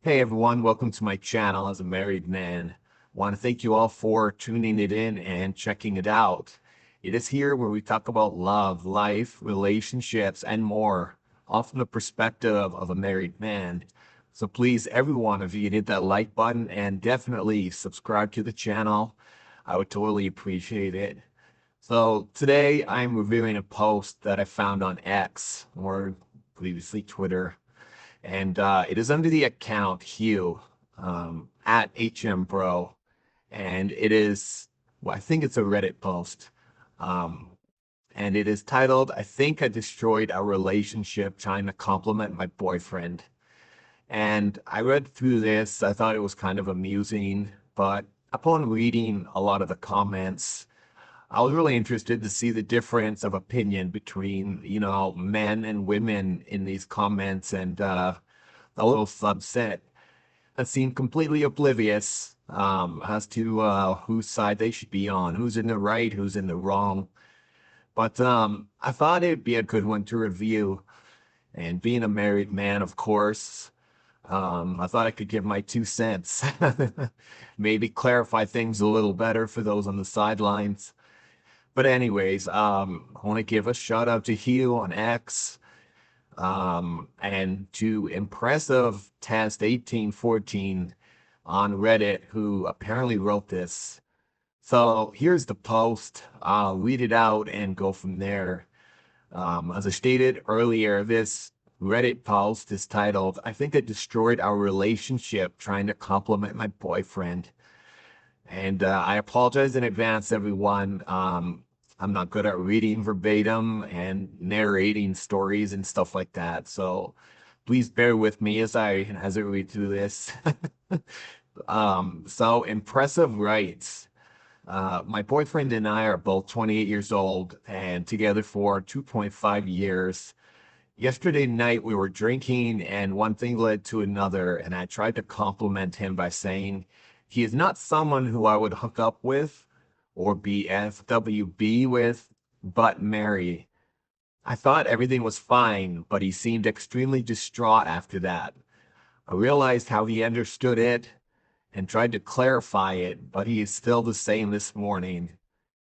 Hey everyone, welcome to my channel as a married man. Want to thank you all for tuning it in and checking it out. It is here where we talk about love, life, relationships, and more, all from the perspective of a married man. So please, every one of you, hit that like button and definitely subscribe to the channel. I would totally appreciate it. So today I'm reviewing a post that I found on X, or previously Twitter, and it is under the account Hugh at HMBro, and it is, well, I think it's a Reddit post, um, and it is titled, "I think I destroyed our relationship trying to compliment my boyfriend." And I read through this, I thought it was kind of amusing, but upon reading a lot of the comments, I was really interested to see the difference of opinion between, men and women in these comments, and a little subset that seem completely oblivious as to whose side they should be on, who's in the right, who's in the wrong. But I thought it'd be a good one to review. And being a married man, of course, I thought I could give my 2 cents, maybe clarify things a little better for those on the sidelines. But anyways, I want to give a shout out to Hugh on X. And to impressive test 1814 on Reddit, who apparently wrote this. So here's the post. I'll read it out and go from there. As I stated earlier, this Reddit post is titled, "I think I destroyed our relationship trying to compliment my boyfriend." And I apologize in advance, everyone. I'm not good at reading verbatim and narrating stories and stuff like that. So please bear with me as I read through this. So impressive writes. My boyfriend and I are both 28 years old and together for 2.5 years. Yesterday night we were drinking and one thing led to another, and I tried to compliment him by saying he is not someone who I would hook up with or be FWB with, but marry. I thought everything was fine, but he seemed extremely distraught after that. I realized how he understood it and tried to clarify it, but he is still the same this morning.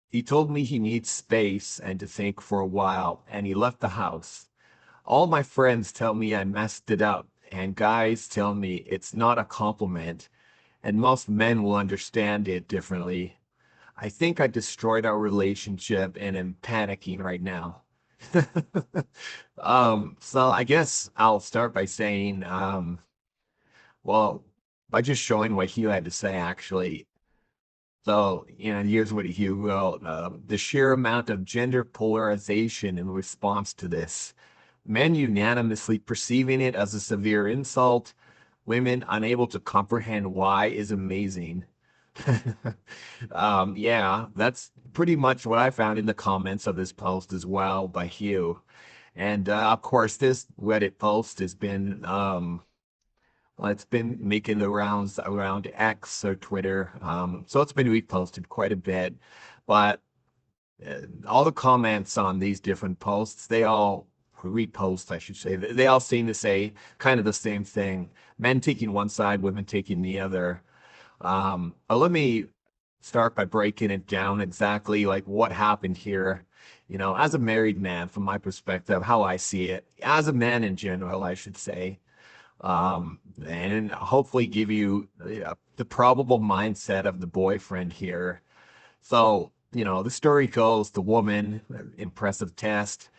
He told me he needs space and to think for a while, and he left the house. All my friends tell me I messed it up, and guys tell me it's not a compliment, and most men will understand it differently. I think I destroyed our relationship and am panicking right now. So I guess I'll start by saying, well, by just showing what Hugh had to say, actually. So, here's what Hugh wrote. The sheer amount of gender polarization in response to this. Men unanimously perceiving it as a severe insult, women unable to comprehend why is amazing. Yeah, that's pretty much what I found in the comments of this post as well by Hugh. And of course, this Reddit post has been well, it's been making the rounds around X or Twitter. So it's been reposted quite a bit. But all the comments on these different posts, they all repost, I should say, they all seem to say kind of the same thing. Men taking one side, women taking the other. But let me start by breaking it down exactly like what happened here. As a married man, from my perspective, how I see it, as a man in general, I should say, and hopefully give you the probable mindset of the boyfriend here. So, the story goes the woman, impressive test.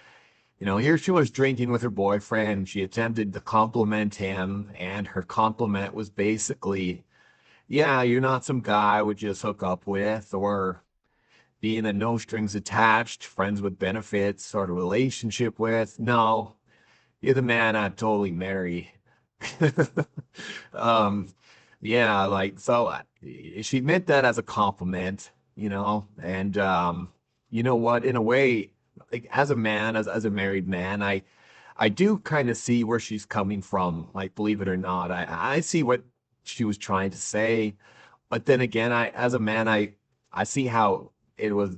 Here she was drinking with her boyfriend. She attempted to compliment him, and her compliment was basically, yeah, you're not some guy I would just hook up with, or being a no strings attached, friends with benefits sort of relationship with. No, you're the man I'd totally marry. um, yeah, like, so she meant that as a compliment, and you know what, in a way, like as a man, as a married man, I do kind of see where she's coming from, like, believe it or not. I see what she was trying to say, but then again, as a man, I see how it was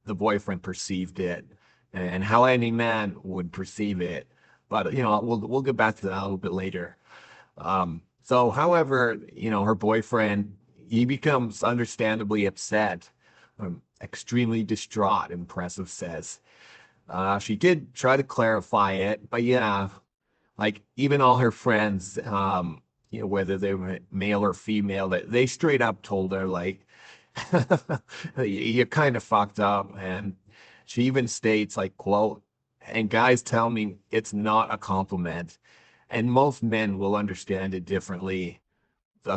the boyfriend perceived it and how any man would perceive it. But we'll get back to that a little bit later. So, however, her boyfriend, he becomes understandably upset, extremely distraught, Impressive says. She did try to clarify it, but yeah, like even all her friends, whether they were male or female, they straight up told her like, "You're kind of fucked up," and she even states like, "quote." And guys tell me it's not a compliment, and most men will understand it differently.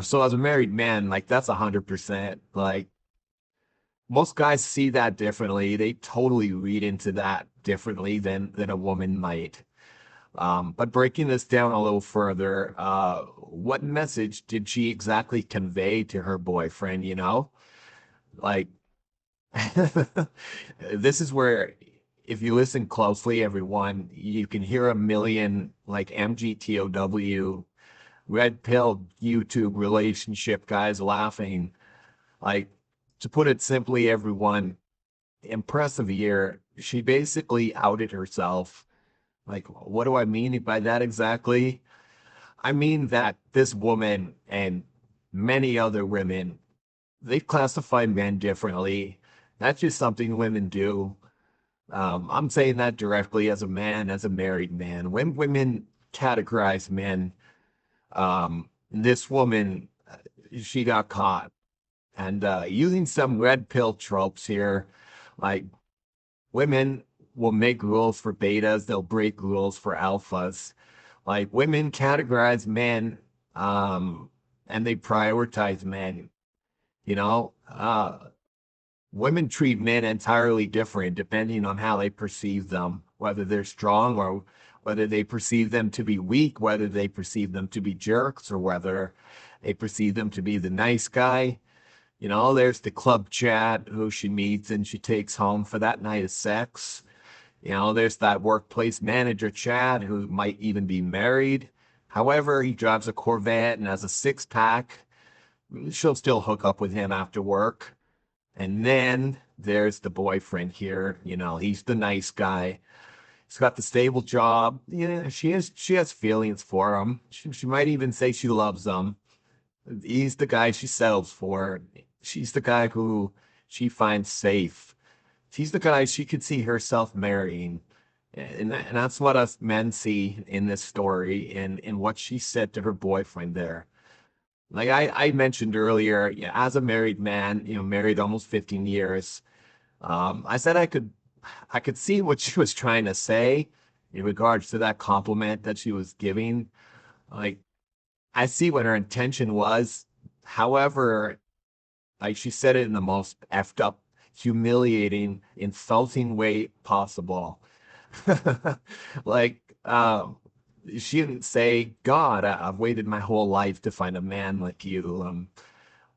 So as a married man, like that's 100%. Like most guys see that differently. They totally read into that differently than a woman might. But breaking this down a little further, what message did she exactly convey to her boyfriend, Like, this is where, if you listen closely, everyone, you can hear a million like MGTOW, red pill YouTube relationship guys laughing. Like, to put it simply, everyone, Impressive year, she basically outed herself. Like, what do I mean by that exactly? I mean that this woman and many other women, they classify men differently. That's just something women do. I'm saying that directly as a man, as a married man. When women categorize men, this woman, she got caught. And using some red pill tropes here, like women will make rules for betas, they'll break rules for alphas. Like women categorize men, and they prioritize men, you know? Women treat men entirely different depending on how they perceive them, whether they're strong or whether they perceive them to be weak, whether they perceive them to be jerks or whether they perceive them to be the nice guy. There's the club chat who she meets and she takes home for that night of sex. There's that workplace manager Chad who might even be married. However, he drives a Corvette and has a six pack. She'll still hook up with him after work. And then there's the boyfriend here. He's the nice guy. He's got the stable job. Yeah, she has feelings for him. She might even say she loves him. He's the guy she settles for. She's the guy who she finds safe. He's the guy she could see herself marrying. And that's what us men see in this story and in what she said to her boyfriend there. Like I mentioned earlier, yeah, as a married man, married almost 15 years, I said I could see what she was trying to say in regards to that compliment that she was giving. Like I see what her intention was. However, like she said it in the most effed up, humiliating, insulting way possible. Like, she didn't say, God, I've waited my whole life to find a man like you.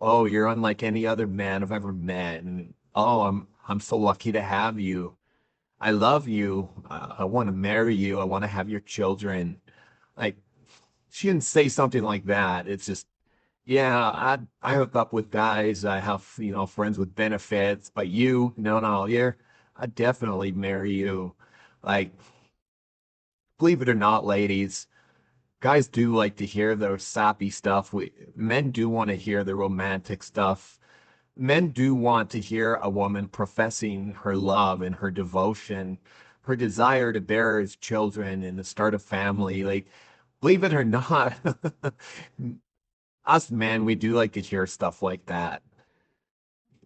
Oh, you're unlike any other man I've ever met. And oh, I'm so lucky to have you. I love you. I want to marry you. I want to have your children. Like, she didn't say something like that. It's just, yeah, I hook up with guys. I have, friends with benefits, but you, no, I definitely marry you. Like, believe it or not, ladies, guys do like to hear the sappy stuff. Men do want to hear the romantic stuff. Men do want to hear a woman professing her love and her devotion, her desire to bear his children and to start a family. Like, believe it or not, us men, we do like to hear stuff like that.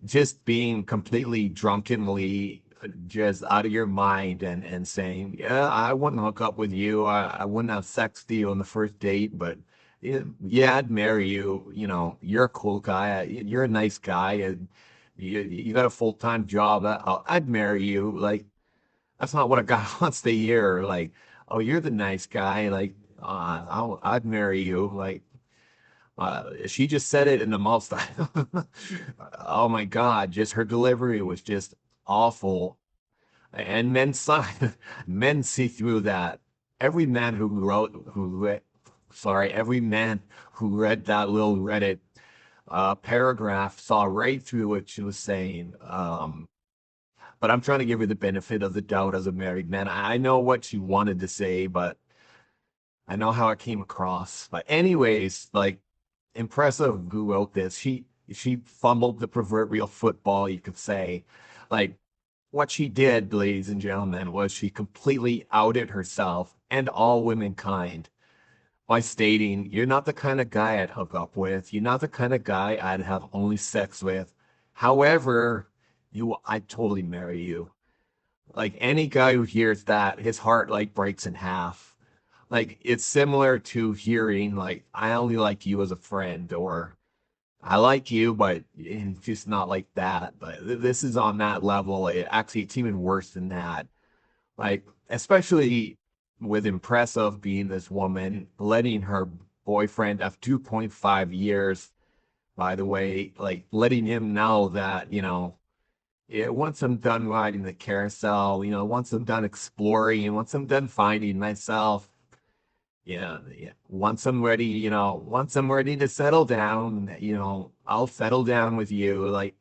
Just being completely drunkenly just out of your mind and saying, yeah, I wouldn't hook up with you. I wouldn't have sex with you on the first date, but yeah, I'd marry you. You're a cool guy. You're a nice guy. And you got a full-time job. I'd marry you. Like, that's not what a guy wants to hear. Like, oh, you're the nice guy. Like, I'd marry you. Like, she just said it in the most, oh my God, just her delivery was just awful. And men saw, men see through that. Every man every man who read that little Reddit paragraph saw right through what she was saying. But I'm trying to give her the benefit of the doubt as a married man. I know what she wanted to say, but I know how it came across. But anyways, like impressive who wrote this. She fumbled the proverbial football, you could say. Like what she did, ladies and gentlemen, was she completely outed herself and all womankind by stating, "You're not the kind of guy I'd hook up with. You're not the kind of guy I'd have only sex with. However, I'd totally marry you." Like any guy who hears that, his heart like breaks in half. Like it's similar to hearing like, "I only like you as a friend," or "I like you, but it's just not like that." But this is on that level. Actually, it's even worse than that. Like, especially with impressive being this woman, letting her boyfriend of 2.5 years, by the way, like letting him know that, once I'm done riding the carousel, once I'm done exploring, and once I'm done finding myself, yeah, once I'm ready to settle down, I'll settle down with you. Like,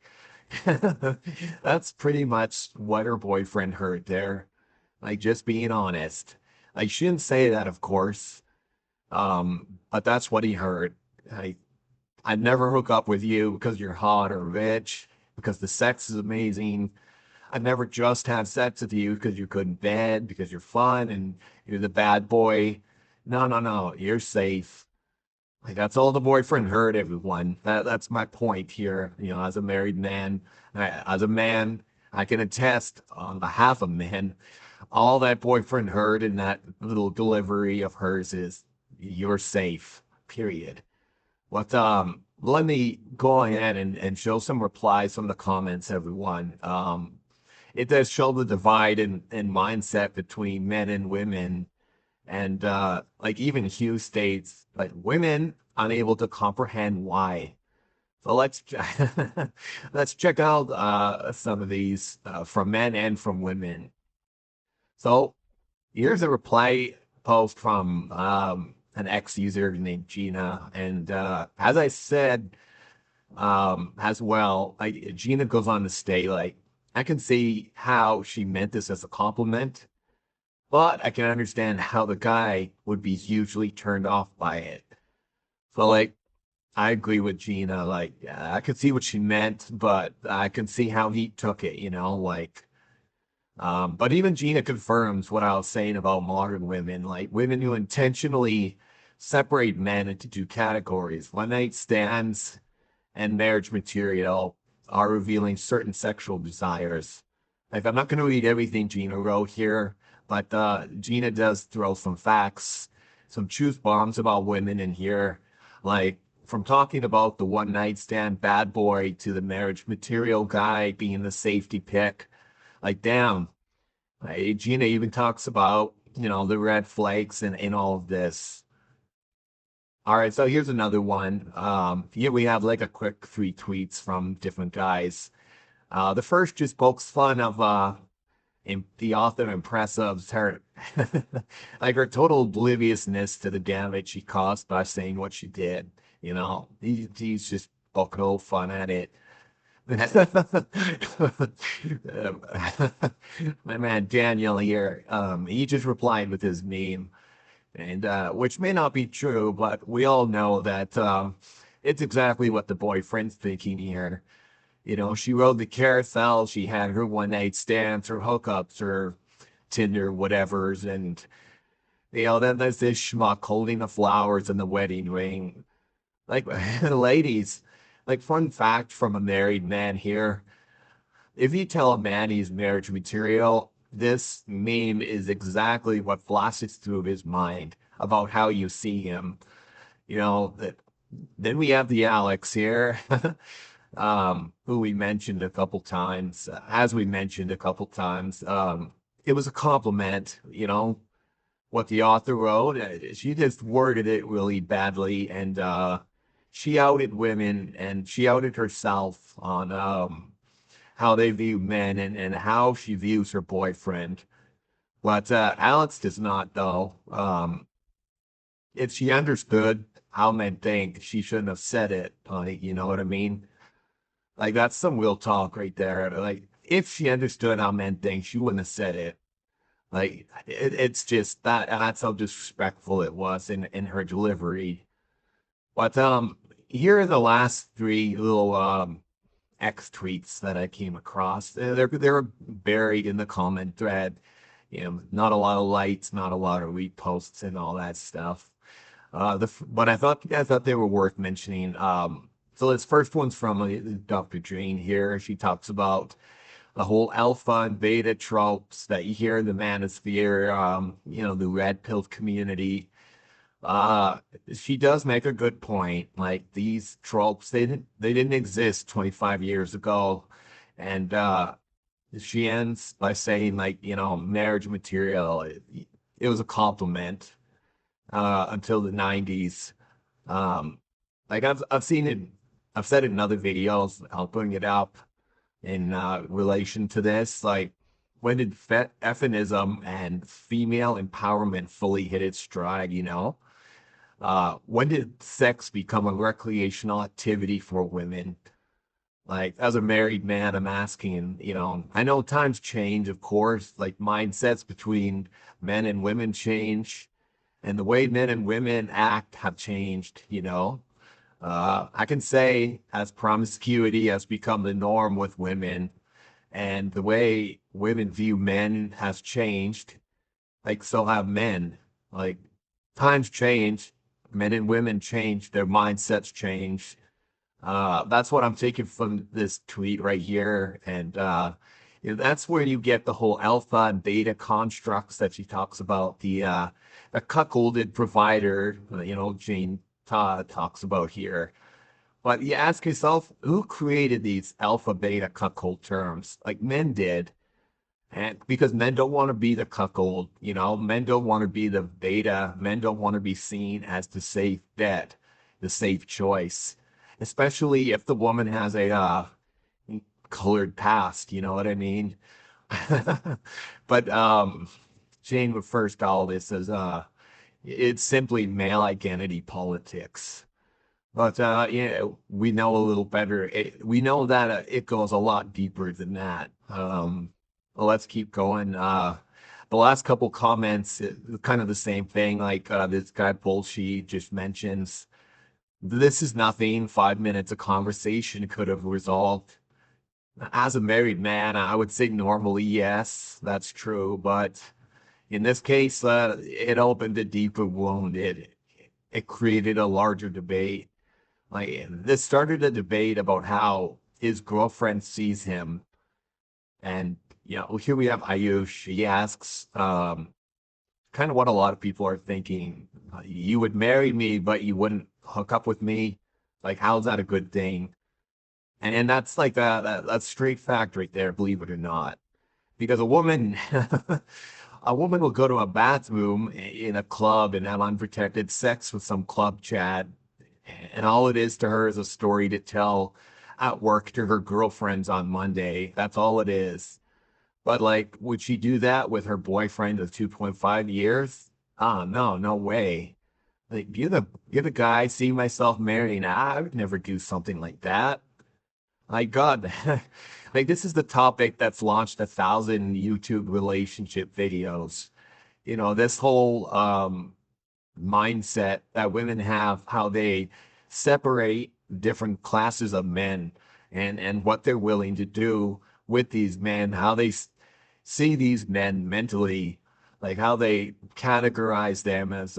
that's pretty much what her boyfriend heard there. Like, just being honest. I shouldn't say that, of course. But that's what he heard. I, I'd never hook up with you because you're hot or rich, because the sex is amazing. I'd never just have sex with you because you're good in bed, because you're fun and you're the bad boy. No, no, no, you're safe. Like that's all the boyfriend heard, everyone. That's my point here. As a married man, as a man, I can attest on behalf of men, all that boyfriend heard in that little delivery of hers is, "You're safe." Period. Let me go ahead and show some replies from the comments, everyone. It does show the divide in mindset between men and women. And like even Hugh states, like women unable to comprehend why. So let's check out some of these from men and from women. So here's a reply post from an ex user named Gina, and as I said as well, like Gina goes on to state, like I can see how she meant this as a compliment, but I can understand how the guy would be hugely turned off by it. So like I agree with Gina. Like I could see what she meant, but I can see how he took it. Like. But even Gina confirms what I was saying about modern women, like women who intentionally separate men into two categories. One night stands and marriage material are revealing certain sexual desires. Like, I'm not going to read everything Gina wrote here, but Gina does throw some facts, some truth bombs about women in here. Like, from talking about the one night stand bad boy to the marriage material guy being the safety pick. Like, damn, Gina even talks about, the red flags and all of this. All right, so here's another one. Here we have like a quick three tweets from different guys. The first just pokes fun of the author impressives her like her total obliviousness to the damage she caused by saying what she did. He's just poking old fun at it. My man Daniel here, he just replied with his meme, and which may not be true, but we all know that it's exactly what the boyfriend's thinking here. She rode the carousel, she had her one night stands, her hookups, her Tinder, whatever's, and then there's this schmuck holding the flowers and the wedding ring. Like, ladies, like fun fact from a married man here. If you tell a man he's marriage material, this meme is exactly what flashes through his mind about how you see him. That then we have the Alex here, who we mentioned a couple times. As we mentioned a couple times, it was a compliment, what the author wrote. She just worded it really badly, and she outed women and she outed herself on how they view men and how she views her boyfriend. But Alex does not, though. If she understood how men think, she shouldn't have said it, honey. You know what I mean? Like, that's some real talk right there. Like, if she understood how men think, she wouldn't have said it. It's just that's how disrespectful it was in her delivery. But here are the last three little X tweets that I came across. They're buried in the comment thread. Not a lot of likes, not a lot of reposts, and all that stuff. But I thought they were worth mentioning. So this first one's from Dr. Jane here. She talks about the whole alpha and beta tropes that you hear in the manosphere, the red pill community. Uh, she does make a good point. Like these tropes, they didn't exist 25 years ago. And she ends by saying like, marriage material, it was a compliment until the 90s. Um, like I've seen it, I've said it in other videos. I'll bring it up in relation to this. Like, when did feminism and female empowerment fully hit its stride? When did sex become a recreational activity for women? Like, as a married man, I'm asking, I know times change, of course, like mindsets between men and women change, and the way men and women act have changed. I can say as promiscuity has become the norm with women, and the way women view men has changed, like so have men. Like times change, men and women change, their mindsets change. That's what I'm taking from this tweet right here. And that's where you get the whole alpha and beta constructs that she talks about, the cuckolded provider, Jane Todd talks about here. But you ask yourself, who created these alpha beta cuckold terms? Like men did. And because men don't want to be the cuckold, men don't want to be the beta, men don't want to be seen as the safe bet, the safe choice, especially if the woman has a colored past, you know what I mean? But Jane refers to all this as it's simply male identity politics. But we know a little better. We know that it goes a lot deeper than that. Well, let's keep going. The last couple comments, kind of the same thing. Like this guy Bullshit just mentions, this is nothing. 5 minutes of conversation could have resolved. As a married man, I would say normally yes, that's true. But in this case, it opened a deeper wound. It created a larger debate. Like this started a debate about how his girlfriend sees him. And here we have Ayush. He asks kind of what a lot of people are thinking. You would marry me, but you wouldn't hook up with me. Like, how's that a good thing? And that's like that's straight fact right there, believe it or not. Because a woman a woman will go to a bathroom in a club and have unprotected sex with some club chat, and all it is to her is a story to tell at work to her girlfriends on Monday. That's all it is. But like, would she do that with her boyfriend of 2.5 years? Ah, no, no way. Like, you're the guy I see myself marrying. I would never do something like that. My God, like this is the topic that's launched 1,000 YouTube relationship videos. This whole mindset that women have, how they separate different classes of men and what they're willing to do with these men, how they see these men mentally, like how they categorize them as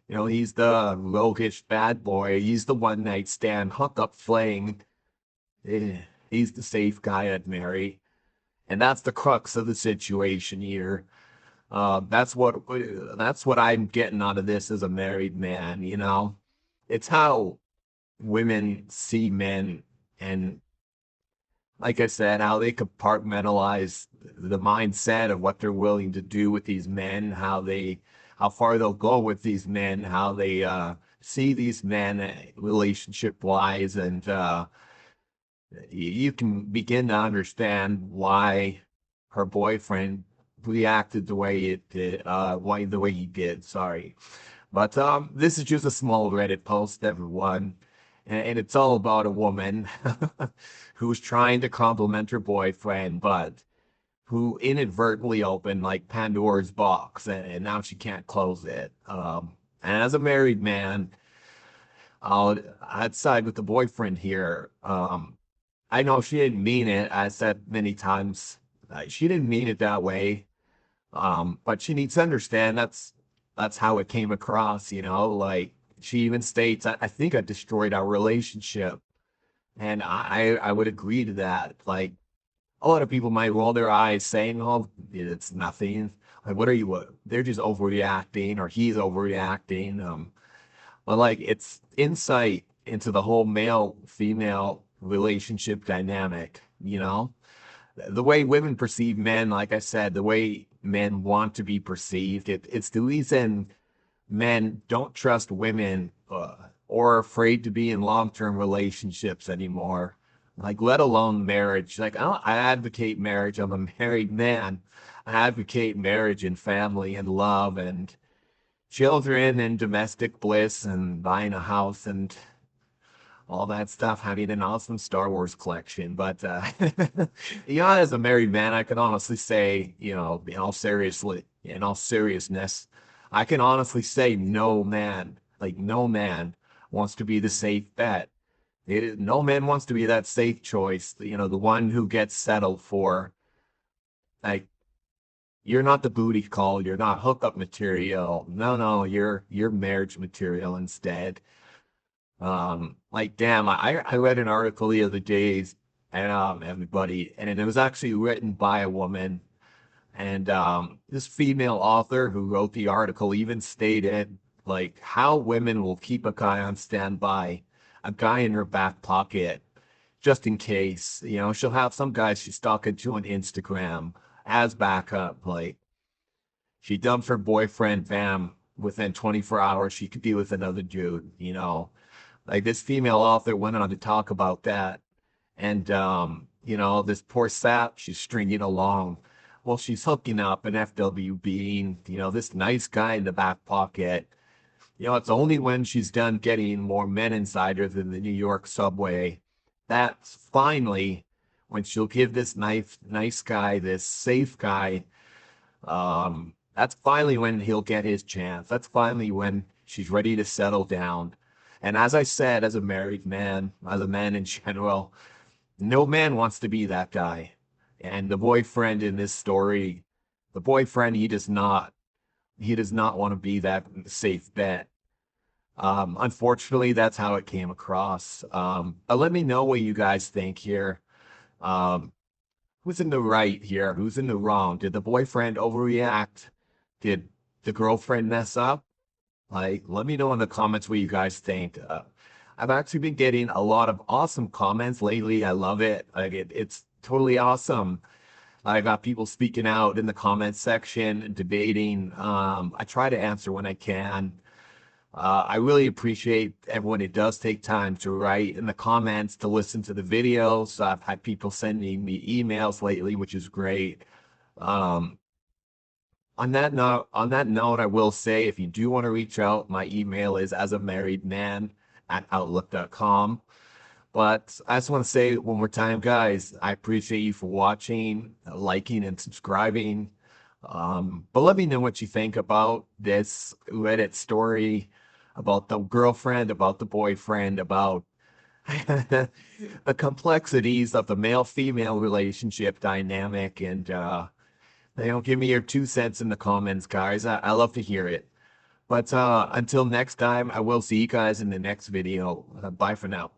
he's the roguish bad boy, he's the one night stand hookup fling, eh, he's the safe guy I'd marry. And that's the crux of the situation here. That's what I'm getting out of this as a married man. It's how women see men, and like I said, how they compartmentalize the mindset of what they're willing to do with these men, how far they'll go with these men, how they see these men relationship wise, and you can begin to understand why her boyfriend reacted the way it did, why the way he did. Sorry, but this is just a small Reddit post, everyone, and it's all about a woman who's trying to compliment her boyfriend, but who inadvertently opened like Pandora's box, and now she can't close it. And as a married man, I'd side with the boyfriend here. I know she didn't mean it. I said many times, she didn't mean it that way. But she needs to understand that's how it came across, you know. Like she even states, I think I destroyed our relationship. And I would agree to that. Like a lot of people might roll their eyes saying, "Oh, it's nothing." Like, what are you? What? They're just overreacting, or he's overreacting. But like, it's insight into the whole male-female relationship dynamic. You know, the way women perceive men. Like I said, the way men want to be perceived. It's the reason men don't trust women or are afraid to be in long-term relationships anymore. Like, let alone marriage. Like, I advocate marriage. I'm a married man. I advocate marriage and family and love and children and domestic bliss and buying a house and all that stuff, having an awesome Star Wars collection. But as a married man, I can honestly say, in all seriousness, I can honestly say no man wants to be the safe bet. No man wants to be that safe choice, the one who gets settled for. Like, you're not the booty call, you're not hookup material. No, you're marriage material instead. Like, damn, I read an article the other day, and everybody, and it was actually written by a woman. And this female author who wrote the article even stated like how women will keep a guy on standby, a guy in her back pocket, just in case. She'll have some guys she's talking to on Instagram as backup. Like, she dumps her boyfriend, bam, within 24 hours, she could be with another dude. Like, this female author went on to talk about that. And, this poor sap, she's stringing along. Well, she's hooking up an FWB, this nice guy in the back pocket. It's only when she's done getting more men inside her than the New York subway. That's finally when she'll give this nice guy, this safe guy, that's finally when he'll get his chance. That's finally when she's ready to settle down. And as I said, as a married man, as a man in general, no man wants to be that guy. And the boyfriend in this story, the boyfriend, he does not want to be that safe bet. Unfortunately, that's how it came across. But let me know what you guys think here. Um, who's in the right here? Who's in the wrong? Did the boyfriend overreact? Did the girlfriend mess up? Like, let me know in the comments what you guys think. I've actually been getting a lot of awesome comments lately. I love it. Like, it's totally awesome. I got people speaking out in the comments section, debating. I try to answer when I can. I really appreciate everyone. It does take time to write in the comments, to listen to the videos. I've had people sending me emails lately, which is great. Um, on that note, I will say if you do want to reach out, my email is asamarriedman@outlook.com. But I just want to say one more time, guys, I appreciate you for watching, liking, and subscribing. But let me know what you think about this Reddit story, about the girlfriend, about the boyfriend, about the complexities of the male-female relationship dynamic. And give me your 2 cents in the comments, guys. I love to hear it. But until next time, I will see you guys in the next video. Bye for now.